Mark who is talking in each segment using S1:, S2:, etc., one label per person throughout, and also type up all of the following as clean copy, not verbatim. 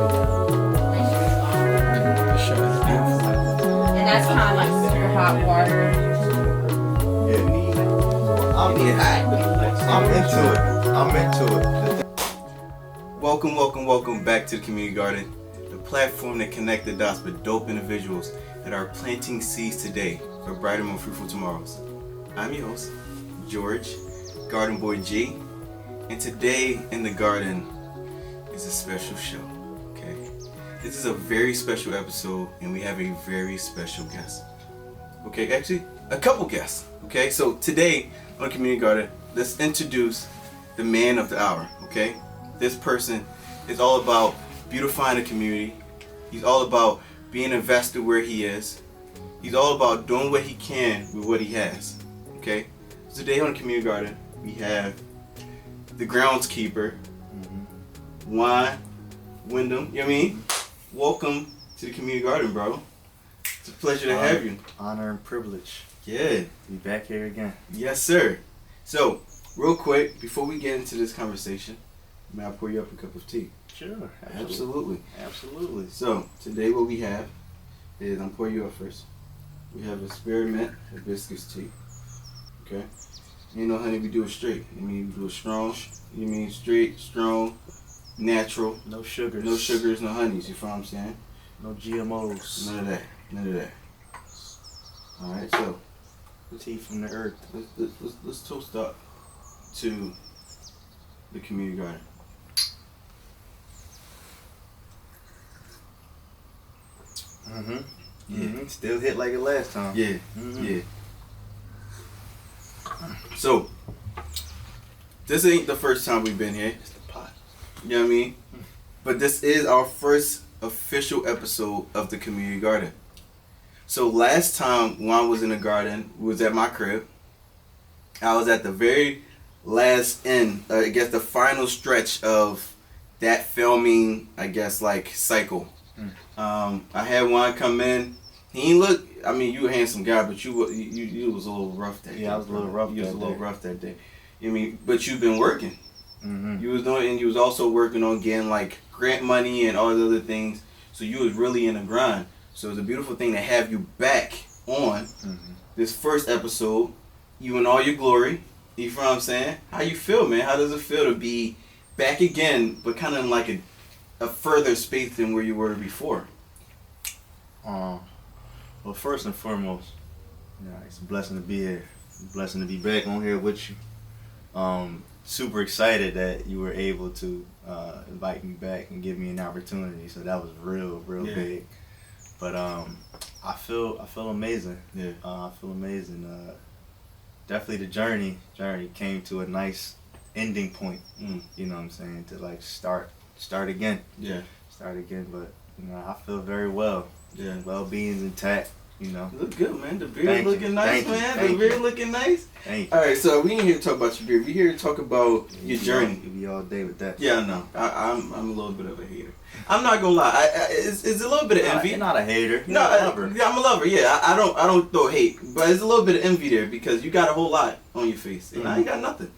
S1: And that's kind of like super hot water.
S2: I'm into it.
S3: Welcome back to the Community Garden, the platform that connects the dots with dope individuals that are planting seeds today for brighter, more fruitful tomorrows. I'm your host, George, Garden Boy G, and today in the garden is a special show. Okay, this is a very special episode, and we have a very special guest. Okay, actually, a couple guests. Okay, so today on Community Garden, let's introduce the man of the hour. Okay, this person is all about beautifying the community. He's all about being invested where he is. He's all about doing what he can with what he has. Okay, so today on Community Garden, we have the groundskeeper, Juan Wyndham. You know what I mean? Welcome to the Community Garden, bro. It's a pleasure to have you.
S2: Honor and privilege.
S3: Yeah.
S2: Be back here again.
S3: Yes, sir. So, real quick, before we get into this conversation, may I pour you up a cup of tea?
S2: Sure.
S3: Absolutely. So, today what we have is, I'm pouring you up first. We have a spearmint hibiscus tea. Okay? You know, honey, we do it straight. You mean we do it strong. You mean straight, strong, natural.
S2: No sugars.
S3: No sugars, no honeys. You feel what I'm saying?
S2: No GMOs.
S3: None of that. Alright, so
S2: Tea from the earth.
S3: let's toast up to the Community Garden.
S2: Still hit like it last time.
S3: Yeah. So, this ain't the first time we've been here.
S2: It's the pot.
S3: You know what I mean? But this is our first official episode of the Community Garden. So last time Juan was in the garden, we was at my crib. I was at the very last end, I guess the final stretch of that filming, I guess, like, cycle. I had Juan come in. He ain't look, I mean, you a handsome guy, but you was a little rough that day.
S2: Yeah, I was a little rough.
S3: You was a little rough that day. I mean, but you've been working.
S2: Mm-hmm.
S3: You was doing, and you was also working on getting like grant money and all the other things. So you was really in the grind. So it's a beautiful thing to have you back on this first episode, you in all your glory. You feel what I'm saying? How you feel, man? How does it feel to be back again, but kind of in like a further space than where you were before?
S2: Well, first and foremost, it's a blessing to be here. It's a blessing to be back on here with you. Super excited that you were able to invite me back and give me an opportunity. So that was real big. But I feel amazing.
S3: Yeah.
S2: I feel amazing. Definitely the journey came to a nice ending point. You know what I'm saying? To like start again.
S3: Yeah.
S2: Start again. But I feel very well.
S3: Yeah.
S2: Well-being's intact. You
S3: look good, man. The beard looking nice, man. The beard looking nice.
S2: Thank you.
S3: All right, so we ain't here to talk about your beard. We here to talk about your journey.
S2: You'll be all day with that.
S3: Yeah, I know. I'm a little bit of a hater. I'm not gonna lie. It's a little bit of envy.
S2: You're not a hater. You're
S3: No,
S2: a lover.
S3: yeah, I'm a lover. Yeah, I don't throw hate, but it's a little bit of envy there because you got a whole lot on your face, and I ain't got nothing.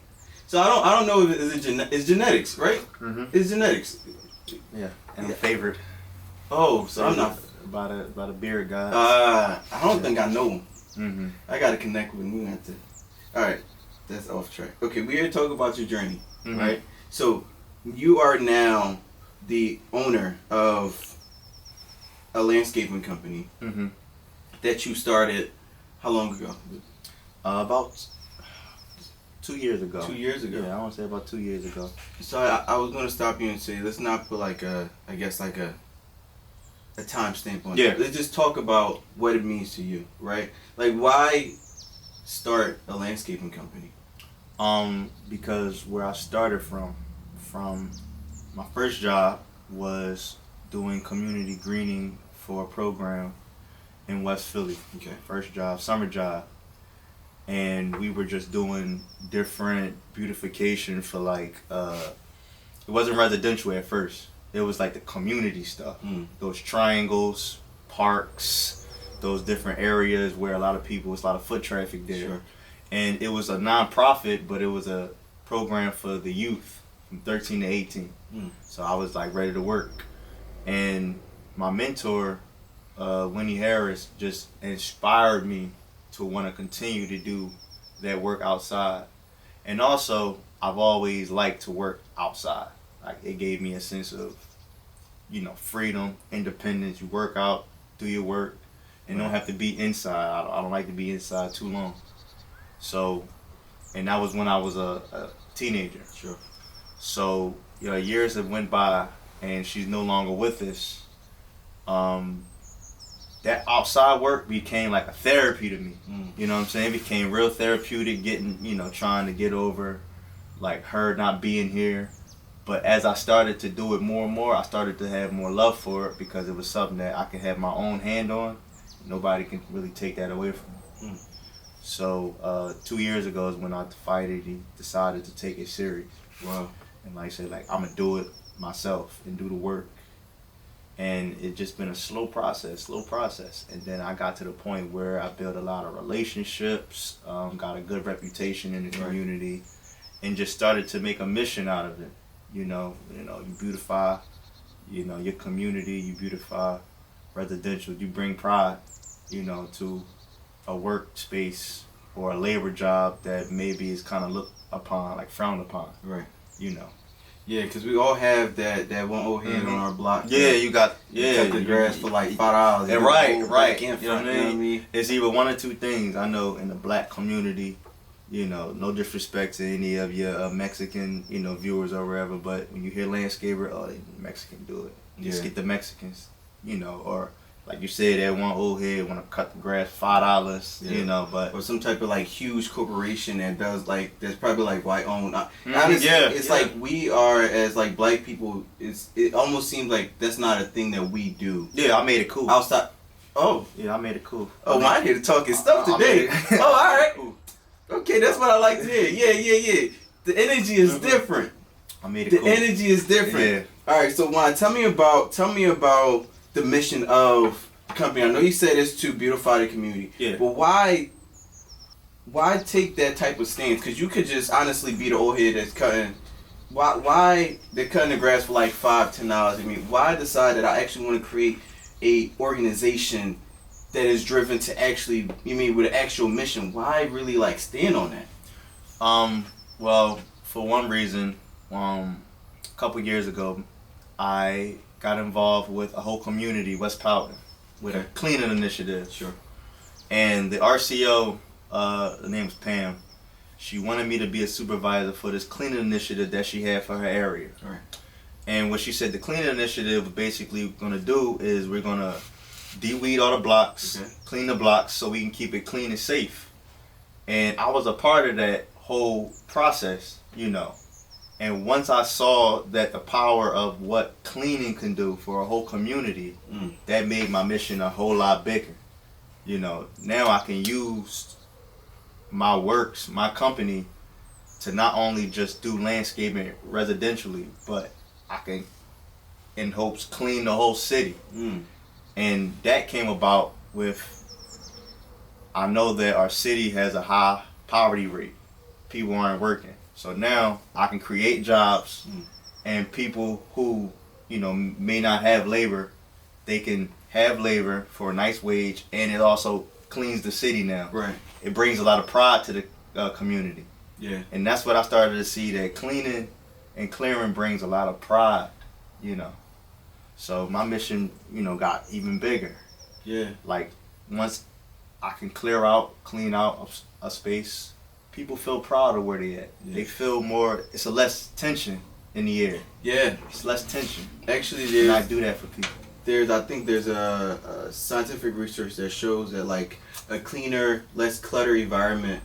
S3: So I don't know if it's genetics, right? It's genetics.
S2: Yeah, and I'm favored.
S3: Oh, so I'm not
S2: by the beard guy.
S3: I don't think I know him. I gotta connect with him. We have to. All right, that's off track. Okay, we're here to talk about your journey, right? So you are now the owner of a landscaping company that you started how long ago?
S2: About 2 years ago.
S3: 2 years ago.
S2: Yeah, I want to say about 2 years ago.
S3: So I was gonna stop you and say, let's not put like a time stamp on it. Let's just talk about what it means to you, right? Like, why start a landscaping company?
S2: Because where I started from my first job was doing community greening for a program in West Philly.
S3: Okay.
S2: First job, summer job. And we were just doing different beautification for like, it wasn't residential at first. It was like the community stuff. Those triangles, parks, those different areas where a lot of people, it's a lot of foot traffic there.
S3: Sure.
S2: And it was a non-profit, but it was a program for the youth from 13 to 18. So I was like ready to work. And my mentor, Winnie Harris, just inspired me to want to continue to do that work outside. And also, I've always liked to work outside. Like, it gave me a sense of, freedom, independence. You work out, do your work, and don't have to be inside. I don't like to be inside too long. So, and that was when I was a teenager.
S3: Sure.
S2: So, years have went by, and she's no longer with us. That outside work became like a therapy to me. You know what I'm saying? It became real therapeutic, trying to get over like her not being here. But as I started to do it more and more, I started to have more love for it because it was something that I could have my own hand on. Nobody can really take that away from me. So 2 years ago is when I finally decided to take it serious.
S3: Wow.
S2: And like I said, I'm going to do it myself and do the work. And it just been a slow process. And then I got to the point where I built a lot of relationships, got a good reputation in the community, and just started to make a mission out of it. You beautify, your community, you beautify residential, you bring pride, to a workspace or a labor job that maybe is kind of looked upon, like frowned upon.
S3: Right.
S2: Yeah,
S3: because we all have that one old head on our block.
S2: Yeah, you got
S3: cut the grass for like $5.
S2: And right.
S3: You know what I mean?
S2: It's either one or two things. I know in the black community, no disrespect to any of your Mexican, viewers or whatever, but when you hear landscaper, they Mexican do it. Just get the Mexicans, or like you said, that one old head want to cut the grass $5, but
S3: or some type of like huge corporation that does that's probably like white owned. Honestly, it's like we are as like black people. It almost seems like that's not a thing that we do.
S2: Yeah, I made it cool.
S3: Outside. Oh.
S2: Yeah, I made it cool.
S3: Oh, I'm here to talking stuff today. Oh, all right. Okay, that's what I like to hear. Yeah. The energy is different.
S2: I made it cool.
S3: The energy is different. Yeah. All right, so Juan, tell me about the mission of the company. I know you said it's to beautify the community.
S2: Yeah.
S3: But why take that type of stance? Because you could just honestly be the old head that's cutting. Why they're cutting the grass for like $5-10? I mean, why decide that I actually want to create a organization that is driven to actually, with an actual mission? Why really stand on that?
S2: Well, for one reason, a couple years ago, I got involved with a whole community, West Powder, with a cleaning initiative.
S3: Sure.
S2: And the RCO, the name's Pam, she wanted me to be a supervisor for this cleaning initiative that she had for her area.
S3: All right.
S2: And what she said the cleaning initiative basically going to do is we're going to de-weed all the blocks, clean the blocks so we can keep it clean and safe. And I was a part of that whole process, And once I saw that the power of what cleaning can do for a whole community, that made my mission a whole lot bigger. Now I can use my works, my company, to not only just do landscaping residentially, but I can, in hopes, clean the whole city. And that came about with, I know that our city has a high poverty rate. People aren't working. So now I can create jobs, and people who, may not have labor, they can have labor for a nice wage, and it also cleans the city now.
S3: Right.
S2: It brings a lot of pride to the community.
S3: Yeah.
S2: And that's what I started to see, that cleaning and clearing brings a lot of pride, So my mission, got even bigger.
S3: Yeah.
S2: Like, once I can clean out a space, people feel proud of where they at. Yeah. They feel more, it's a less tension in the air.
S3: Yeah.
S2: It's less tension.
S3: Actually,
S2: and I do that for people.
S3: I think there's a scientific research that shows that a cleaner, less cluttered environment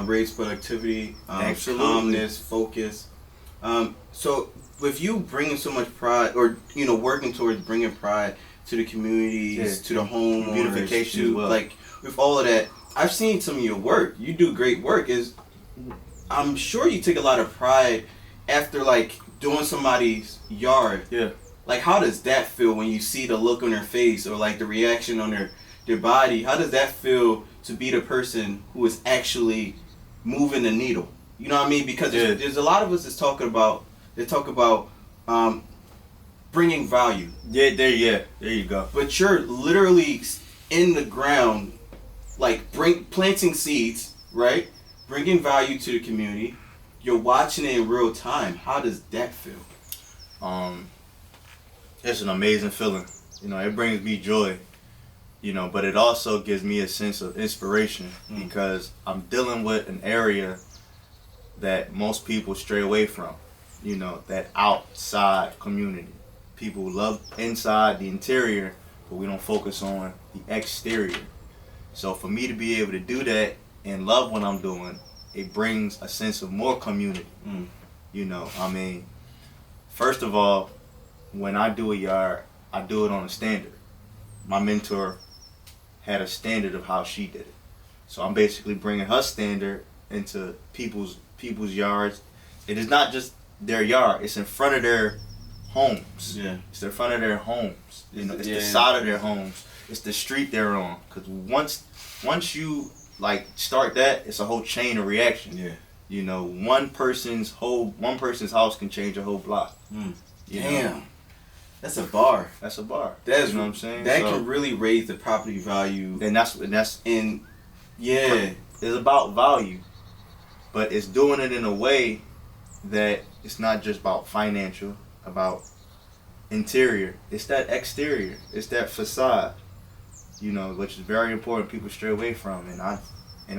S3: raise productivity, calmness, focus. So with you bringing so much pride, or working towards bringing pride to the communities, to the home,
S2: beautification,
S3: to, with all of that, I've seen some of your work. You do great work. I'm sure you take a lot of pride after doing somebody's yard.
S2: Yeah.
S3: How does that feel when you see the look on their face or the reaction on their body? How does that feel to be the person who is actually moving the needle? You know what I mean? Because there's a lot of us that's talk about bringing bringing value.
S2: Yeah, there you go.
S3: But you're literally in the ground, like planting seeds, right? Bringing value to the community. You're watching it in real time. How does that feel?
S2: It's an amazing feeling. It brings me joy. But it also gives me a sense of inspiration because I'm dealing with an area that most people stray away from. That outside community. People love inside, the interior, but we don't focus on the exterior. So for me to be able to do that and love what I'm doing, it brings a sense of more community. First of all, when I do a yard, I do it on a standard. My mentor had a standard of how she did it. So I'm basically bringing her standard into people's yards. It is not just their yard, it's in front of their homes.
S3: Yeah.
S2: It's in front of their homes. It's the side of their homes. It's the street they're on. Because once you start that, it's a whole chain of reaction.
S3: Yeah.
S2: One person's house can change a whole block.
S3: Damn. That's a bar.
S2: That's a bar.
S3: That's,
S2: you know what I'm saying?
S3: That can really raise the property value.
S2: And that's
S3: yeah.
S2: It's about value. But it's doing it in a way that it's not just about financial, about interior. It's that exterior. It's that facade. Which is very important. People stray away from, and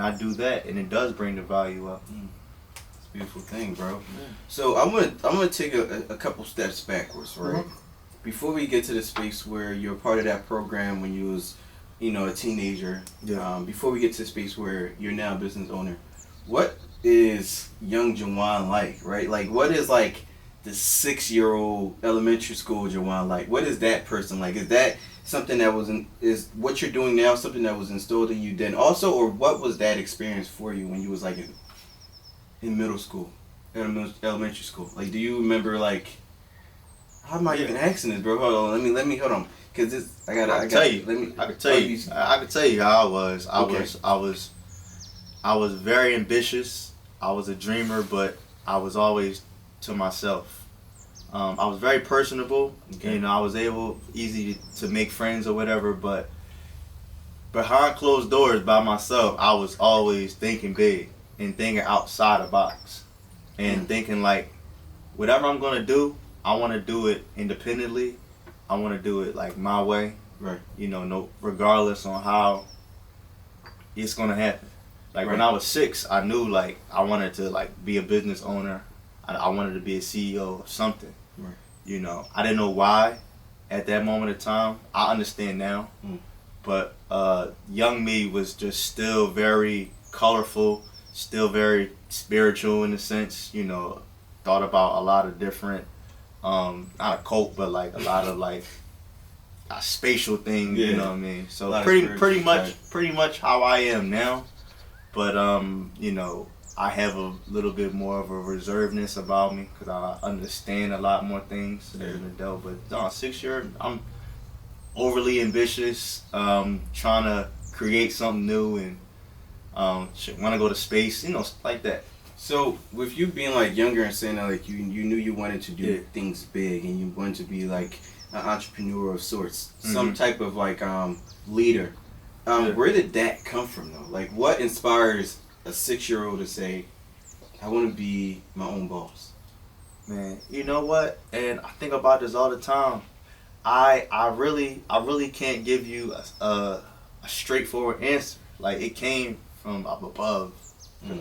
S2: I do that, and it does bring the value up.
S3: It's a beautiful thing, bro. Yeah. So I'm gonna take a couple steps backwards, right? Before we get to the space where you're part of that program when you was, a teenager.
S2: Yeah.
S3: Before we get to the space where you're now a business owner, what is young Jawan like, right? Like, what is like the 6-year-old elementary school Jawan like? What is that person like? Is that something that is what you're doing now something that was installed in you then also, or what was that experience for you when you was like in middle school, elementary school? Like, do you remember how am I even asking this, bro? Hold on, let me hold on, cause I can tell
S2: you how I was. I was very ambitious. I was a dreamer, but I was always to myself. I was very personable.
S3: Okay.
S2: I was easy to make friends or whatever, but behind closed doors by myself, I was always thinking big and thinking outside the box and thinking whatever I'm going to do, I want to do it independently. I want to do it my way.
S3: Right.
S2: Regardless on how it's going to happen. When I was 6, I knew I wanted to be a business owner. I wanted to be a CEO of something.
S3: Right.
S2: I didn't know why at that moment of time. I understand now. But young me was just still very colorful, still very spiritual in a sense. Thought about a lot of different, not a cult, but a lot of spatial things.
S3: Yeah.
S2: You know what I mean? So pretty much how I am now. But I have a little bit more of a reservedness about me because I understand a lot more things as an adult. But 6 years, I'm overly ambitious, trying to create something new and want to go to space, like that.
S3: So with you being younger and saying that you knew you wanted to do things big and you wanted to be an entrepreneur of sorts, some type of leader. Where did that come from though? What inspires a 6-year-old to say, I want to be my own boss?
S2: Man, you know what? And I think about this all the time. I really can't give you a straightforward answer. It came from up above.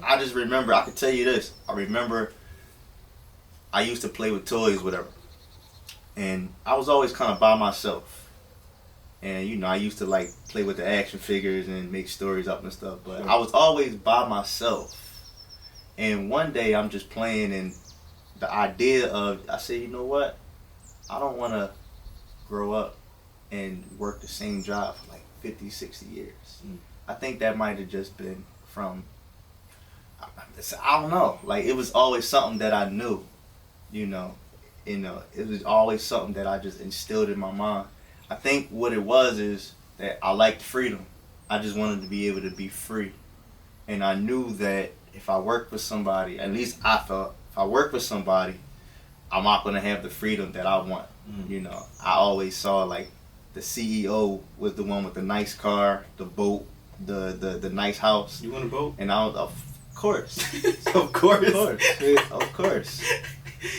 S2: I just remember, I could tell you this. I remember I used to play with toys, whatever. And I was always kind of by myself. And, I used to play with the action figures and make stories up and stuff. But I was always by myself. And one day I'm just playing and the idea of, I said, you know what? I don't want to grow up and work the same job for 50, 60 years. I think that might have just been from, I don't know. It was always something that I knew, it was always something that I just instilled in my mind. I think what it was is that I liked freedom. I just wanted to be able to be free. And I knew that if I worked with somebody, at least I thought, if I work with somebody, I'm not going to have the freedom that I want. You know, I always saw like the CEO was the one with the nice car, the boat, the nice house.
S3: You want a boat?
S2: And I was, of course.
S3: Of course.
S2: Of course. Yeah, of course.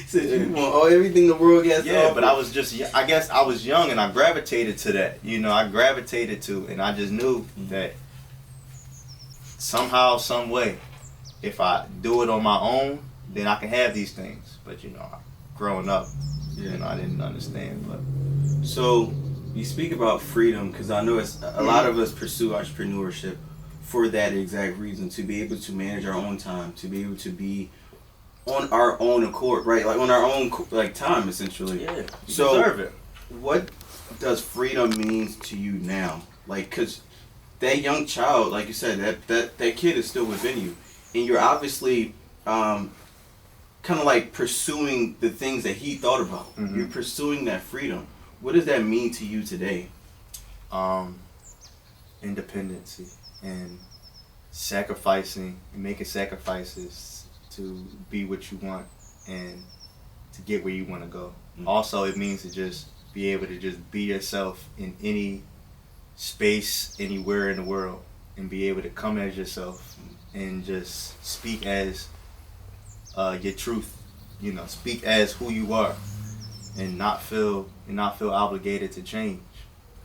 S3: So you want everything the world has to
S2: Yeah,
S3: offer.
S2: but I was just, I guess I was young and I gravitated to that. You know, I gravitated to, and I just knew that somehow, some way, if I do it on my own, then I can have these things. But, you know, growing up, you know, I didn't understand. But
S3: so you speak about freedom, because I know it's a lot of us pursue entrepreneurship for that exact reason, to be able to manage our own time, to be able to be on our own accord, right? Like on our own like time, essentially.
S2: yeah, you
S3: So
S2: deserve it.
S3: what does freedom mean to you now? Like, cause that young child, like you said, that kid is still within you, and you're obviously kind of like pursuing the things that he thought about.
S2: Mhm.
S3: You're pursuing that freedom. What does that mean to you today?
S2: Independency and sacrificing and making sacrifices to be what you want and to get where you want to go. Also, it means to just be able to just be yourself in any space, anywhere in the world, and be able to come as yourself and just speak as your truth. You know, speak as who you are, and not feel obligated to change.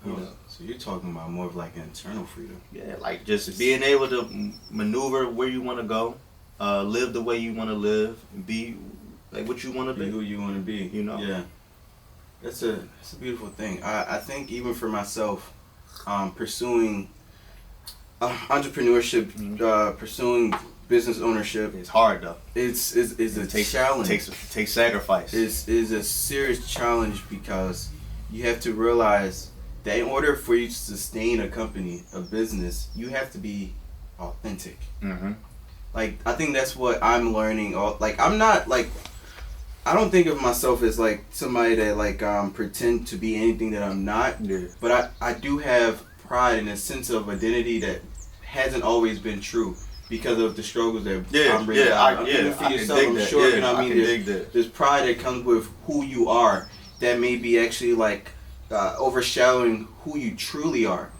S2: You know?
S3: So you're talking about more of like an internal freedom.
S2: Yeah, like just being able to maneuver where you want to go, live the way you want to live, and be like what you want to
S3: Be
S2: be.
S3: who you want to be.
S2: You know.
S3: Yeah. That's a beautiful thing. I think even for myself, pursuing entrepreneurship, pursuing business ownership,
S2: It's hard though.
S3: it's a challenge.
S2: Takes sacrifice.
S3: Is a serious challenge, because you have to realize that in order for you to sustain a company, a business, you have to be authentic.
S2: Mm-hmm.
S3: Like, I think that's what I'm learning. Like, I'm not like, I don't think of myself as like somebody that like pretend to be anything that I'm not.
S2: Yeah.
S3: But I do have pride and a sense of identity that hasn't always been true because of the struggles that I'm reading. Even for yourself, I'm sure.
S2: Yeah,
S3: You know what I mean?
S2: dig that.
S3: There's pride that comes with who you are that may be actually like overshadowing who you truly are.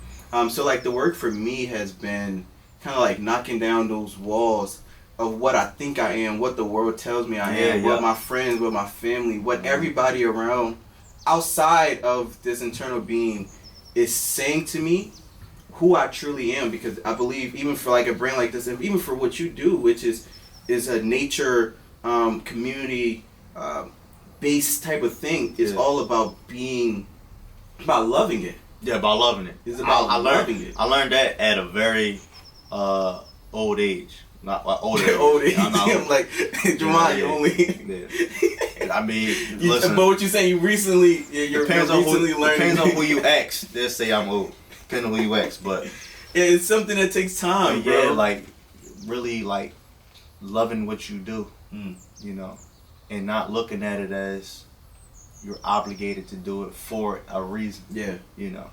S3: So like the work for me has been kind of like knocking down those walls of what I think I am, what the world tells me I am, what my friends, what my family, what everybody around outside of this internal being is saying to me who I truly am. Because I believe even for like a brand like this, and even for what you do, which is a nature community based type of thing, it's all about about loving it.
S2: Yeah, about loving it.
S3: It's about loving it.
S2: I learned that at a very old age. Not older.
S3: Old age.
S2: I'm not
S3: I'm like, Jamon, you only.
S2: Yeah. I mean, listen.
S3: But what you're saying, you're
S2: Depends on
S3: recently learning.
S2: Depends on who you ask. They'll say I'm old. Depending on who you ask, but
S3: Yeah, it's something that takes time, bro.
S2: yeah, like really like loving what you do, you know, and not looking at it as you're obligated to do it for a reason.
S3: Yeah.
S2: You know,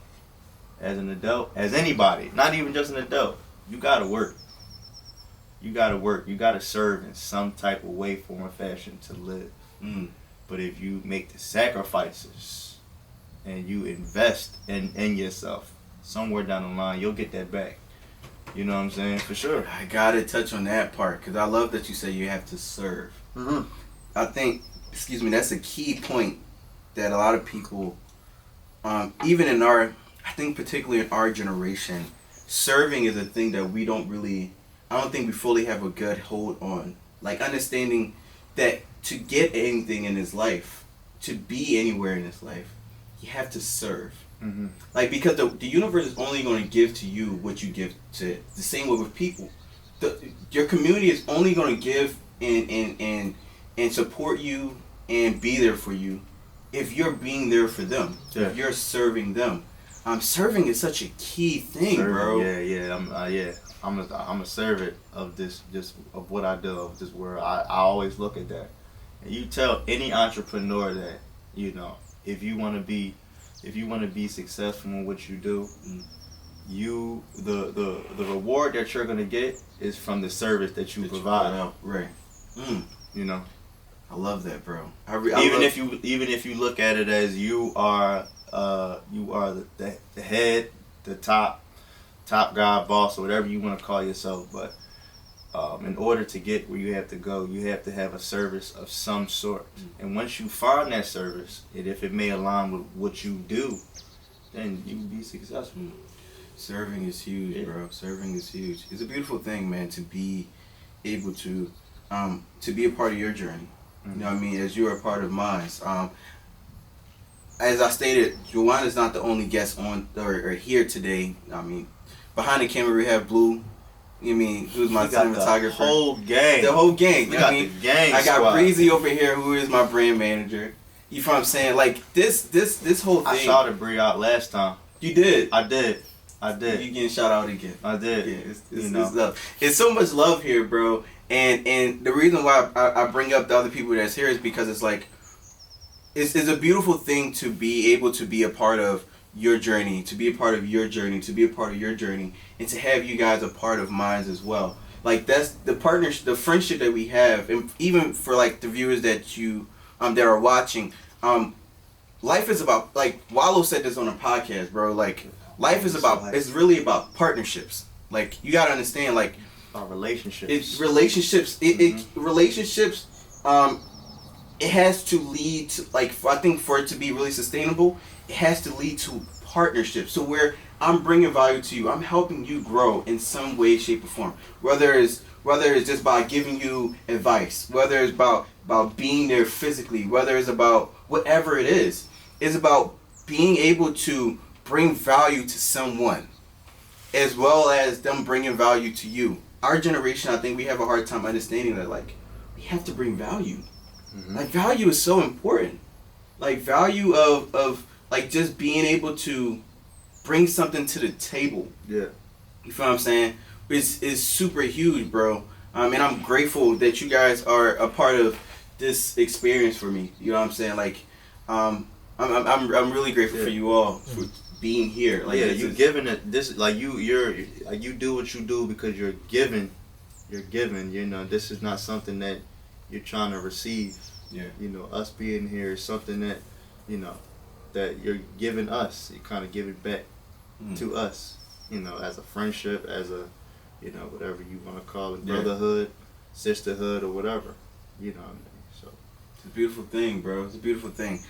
S2: as an adult, as anybody, not even just an adult, you gotta work. You gotta work. You gotta serve in some type of way, form, or fashion to live. But if you make the sacrifices and you invest in yourself, somewhere down the line, you'll get that back. You know what I'm saying? For sure.
S3: I gotta touch on that part because I love that you say you have to serve. I think, that's a key point that a lot of people, even in I think particularly in our generation, serving is a thing that we don't really, I don't think we fully have a good hold on. Like understanding that to get anything in this life, to be anywhere in this life, you have to serve. Like, because the universe is only going to give to you what you give to it. The same way with people. Your community is only going to give and support you and be there for you if you're being there for them.
S2: Yeah.
S3: If you're serving them. Serving is such a key thing, bro.
S2: I'm a servant of this, just of what I do, of this world. I always look at that. And you tell any entrepreneur that, you know, if you want to be successful in what you do, the reward that you're gonna get is from the service that you provide.
S3: Right.
S2: You know.
S3: I love that, bro.
S2: Even if you look at it as you are the head, the top guy, boss, or whatever you want to call yourself, but in order to get where you have to go, you have to have a service of some sort. And once you find that service, and if it may align with what you do, then you will be successful.
S3: Serving is huge, bro. Serving is huge. It's a beautiful thing, man, to be able to be a part of your journey. You know what I mean? As you are a part of mine. As I stated, Juwan is not the only guest on or here today. I mean, behind the camera we have Blue. You mean who's my cinematographer?
S2: The whole gang.
S3: The whole gang.
S2: We got the gang.
S3: I got
S2: squad.
S3: Breezy over here, who is my brand manager. You know what I'm saying? Like this whole thing.
S2: I shouted Bree out last time.
S3: You did.
S2: I did.
S3: You getting shout out again.
S2: I did.
S3: Yeah, it's love. It's so much love here, bro. And the reason why I bring up the other people that's here is because it's like it's a beautiful thing to be able to be a part of your journey, to be a part of your journey, to be a part of your journey, and to have you guys a part of mine as well. Like that's the partnership, the friendship that we have, and even for like the viewers that you that are watching, life is about, like Wallow said this on a podcast, bro. Like life is about, it's really about partnerships. Like you gotta understand, like
S2: our relationships.
S3: It's relationships. Relationships. It has to lead to, like, I think for it to be really sustainable, it has to lead to partnerships. So where I'm bringing value to you, I'm helping you grow in some way, shape, or form. Whether it's just by giving you advice, whether it's about being there physically, whether it's about whatever it is, it's about being able to bring value to someone, as well as them bringing value to you. Our generation, I think we have a hard time understanding that, like, we have to bring value. Like, value is so important. Like, value of like, just being able to bring something to the table.
S2: Yeah.
S3: You feel what I'm saying? Is super huge, bro. And I'm grateful that you guys are a part of this experience for me. You know what I'm saying? Like, I'm really grateful for you all for being here. Like,
S2: yeah, you giving it this, like you do what you do because you're giving. You know, this is not something that you're trying to receive.
S3: Yeah.
S2: You know, us being here is something that, you know, that you're giving us. You kind of give it back to us. You know, as a friendship, as a, you know, whatever you want to call it, brotherhood, sisterhood, or whatever. You know what I mean? So
S3: it's a beautiful thing, bro. It's a beautiful thing.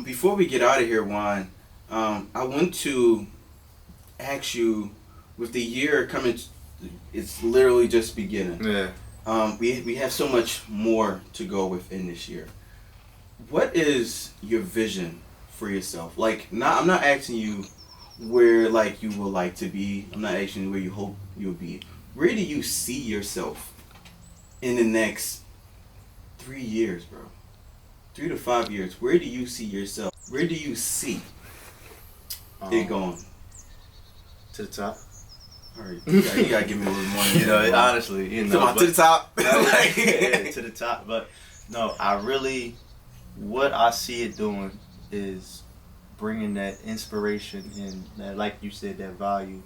S3: Before we get out of here, Juan, I want to ask you, with the year coming, it's literally just beginning.
S2: Yeah.
S3: We have so much more to go within this year. What is your vision for yourself? Like, I'm not asking you where, like, you would like to be. I'm not asking you where you hope you'll be. Where do you see yourself in the next 3 years, bro? 3 to 5 years. Where do you see yourself? Where do you see it going?
S2: To the top.
S3: All right, you gotta give me a little more.
S2: You know, honestly, you know.
S3: Come on, to the top.
S2: Yeah, to the top. But no, what I see it doing is bringing that inspiration and that, like you said, that value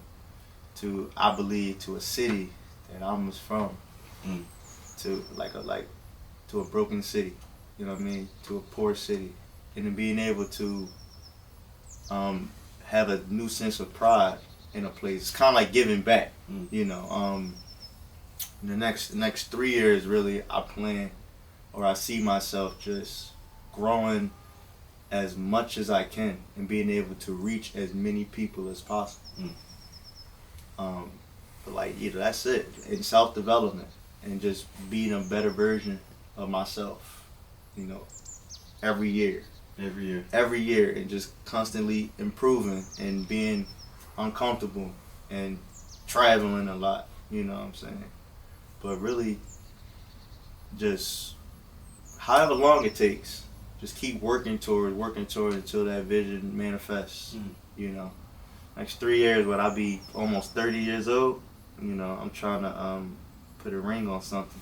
S2: to, I believe, to a city that I was from, to to a broken city. You know what I mean? To a poor city, and then being able to have a new sense of pride in a place. It's kind of like giving back. You know, in the next 3 years, really, I plan, or I see myself just growing as much as I can and being able to reach as many people as possible. But like, you know, that's it. In self-development and just being a better version of myself, you know, every year, and just constantly improving and being uncomfortable and traveling a lot, you know what I'm saying? But really, just however long it takes, just keep working toward until that vision manifests. You know, next 3 years, when I be almost 30 years old, you know, I'm trying to put a ring on something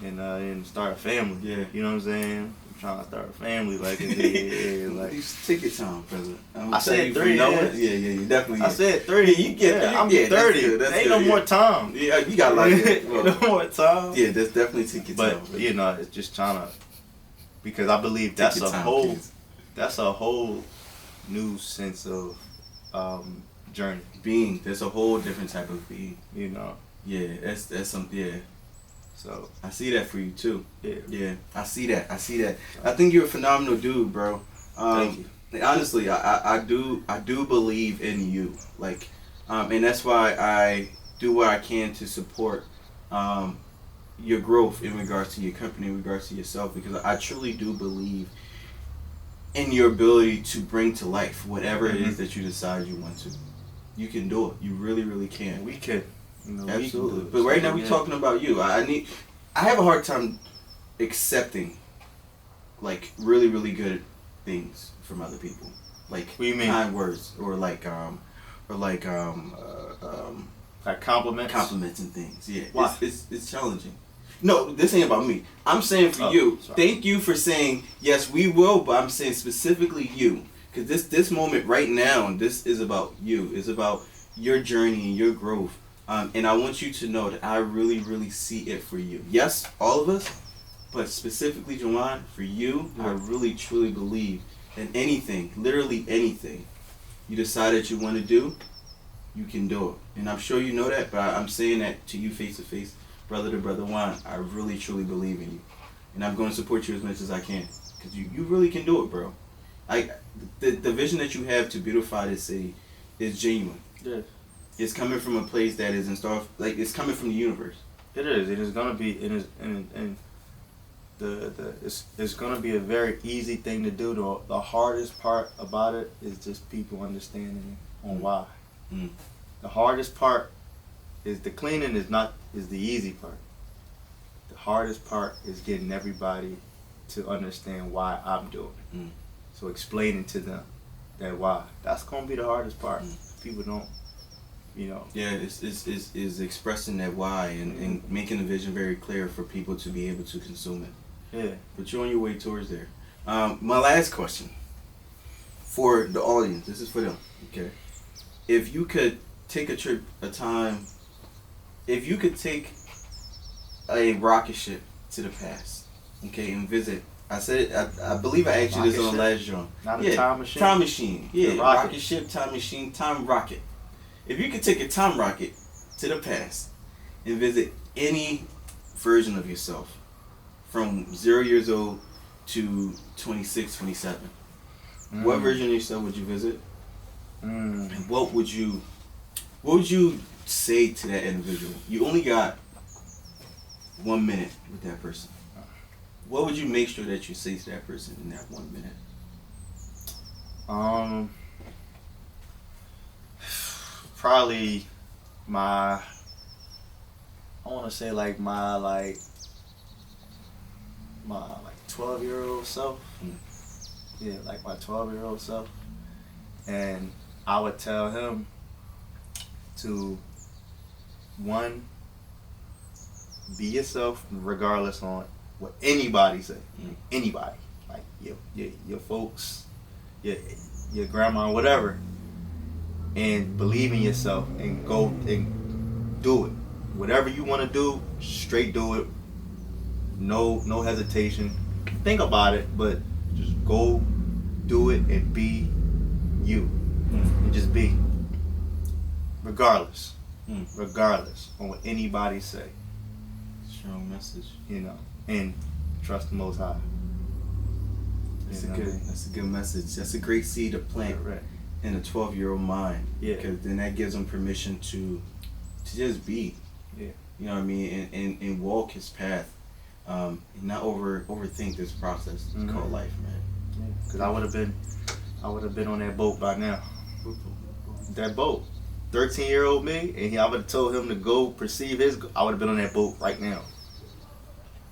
S2: and start a family.
S3: Yeah.
S2: You know what I'm saying? trying to start a family. Like,
S3: take your time, brother.
S2: I said 3.
S3: Yeah, you definitely.
S2: I said 30.
S3: You get.
S2: I'm
S3: yeah,
S2: 30.
S3: That's
S2: Ain't
S3: good,
S2: no more time.
S3: Yeah, you got a lot.
S2: No more time.
S3: Yeah, that's definitely take your time.
S2: But you know, it's just trying to, because I believe that's a whole new sense of journey.
S3: Being. There's a whole different type of being.
S2: You know.
S3: Yeah, that's something. Yeah.
S2: So
S3: I see that for you too.
S2: Yeah.
S3: I see that. I think you're a phenomenal dude, bro.
S2: Thank you.
S3: Honestly, I do believe in you. Like, and that's why I do what I can to support your growth in regards to your company, in regards to yourself, because I truly do believe in your ability to bring to life whatever it is that you decide you want to. You can do it. You really, really can.
S2: We can. You know,
S3: Absolutely. But right now we're talking about you. I have a hard time accepting like really, really good things from other people. Like
S2: what do you mean?
S3: Kind words or like
S2: compliments?
S3: Compliments and things. Yeah.
S2: Why?
S3: It's challenging. No, this ain't about me. I'm saying for you.
S2: Sorry.
S3: Thank you for saying yes, we will, but I'm saying specifically you. Because this moment right now, this is about you. It's about your journey and your growth. And I want you to know that I really, really see it for you. Yes, all of us, but specifically, Jawan, for you, I really, truly believe that anything, literally anything, you decide that you want to do, you can do it. And I'm sure you know that, but I'm saying that to you face to face, brother to brother Juan. I really, truly believe in you. And I'm going to support you as much as I can. Because you really can do it, bro. The vision that you have to beautify this city is genuine.
S2: Yeah.
S3: It's coming from a place that is installed, like it's coming from the universe.
S2: It is. It is gonna be. It is, and it's gonna be a very easy thing to do. The hardest part about it is just people understanding on why.
S3: Mm.
S2: The hardest part is the cleaning is the easy part. The hardest part is getting everybody to understand why I'm doing it.
S3: Mm.
S2: So explaining to them that why. That's gonna be the hardest part. People don't. You know.
S3: Yeah, it's expressing that why and making the vision very clear for people to be able to consume it.
S2: Yeah.
S3: But you're on your way towards there. My last question for the audience, this is for them, okay? If you could take if you could take a rocket ship to the past, okay, and visit, I believe I asked you this on the last joint.
S2: Not a time machine?
S3: Time machine, yeah,
S2: rocket
S3: ship, time machine, time rocket. If you could take a time rocket to the past and visit any version of yourself from 0 years old to 26, 27, what version of yourself would you visit? And what would you say to that individual? You only got 1 minute with that person. What would you make sure that you say to that person in that 1 minute?
S2: Probably my 12-year-old self. Yeah, like my 12-year-old self. And I would tell him to, one, be yourself regardless on what anybody say. Anybody. Like your folks, your grandma, whatever. And believe in yourself and go and do it. Whatever you want to do, straight do it. No hesitation. Think about it, but just go do it and be you. And just be. Regardless. Regardless on what anybody say.
S3: Strong message.
S2: You know. And trust the Most High.
S3: That's a good message. That's a great seed to plant.
S2: Right.
S3: In a 12-year-old mind,
S2: Yeah.
S3: Because then that gives them permission to just be,
S2: Yeah.
S3: You know what I mean, and walk his path, and not overthink this process called life, man.
S2: Because I would have been on that boat by now. That boat, 13-year-old me, and I would have told him to go perceive his. I would have been on that boat right now.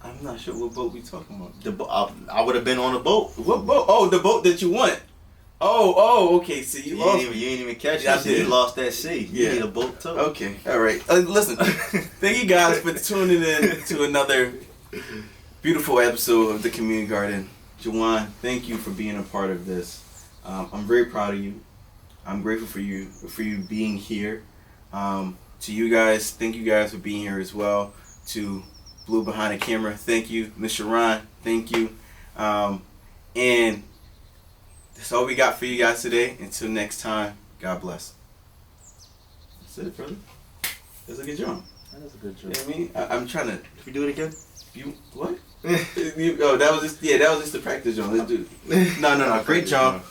S3: I'm not sure what boat we talking about.
S2: I would have been on a boat.
S3: What boat? Oh, the boat that you want. Oh, okay. So you lost.
S2: You ain't even catch
S3: Yeah, I
S2: it.
S3: did.
S2: You lost that sea. You
S3: Yeah.
S2: need a boat too.
S3: Okay, all right. Listen, thank you guys for tuning in to another beautiful episode of The Community Garden. Jawan, thank you for being a part of this. I'm very proud of you. I'm grateful for you being here. To you guys, thank you guys for being here as well. To Blue behind the camera, thank you. Mr. Ron, thank you. And that's all we got for you guys today. Until next time, God bless. That's it, brother. That's a good job.
S2: That is a good
S3: You
S2: job.
S3: know what I mean? I'm trying to.
S2: Can we do it again?
S3: You what? That was just the practice, John. Let's do it. No. Great job.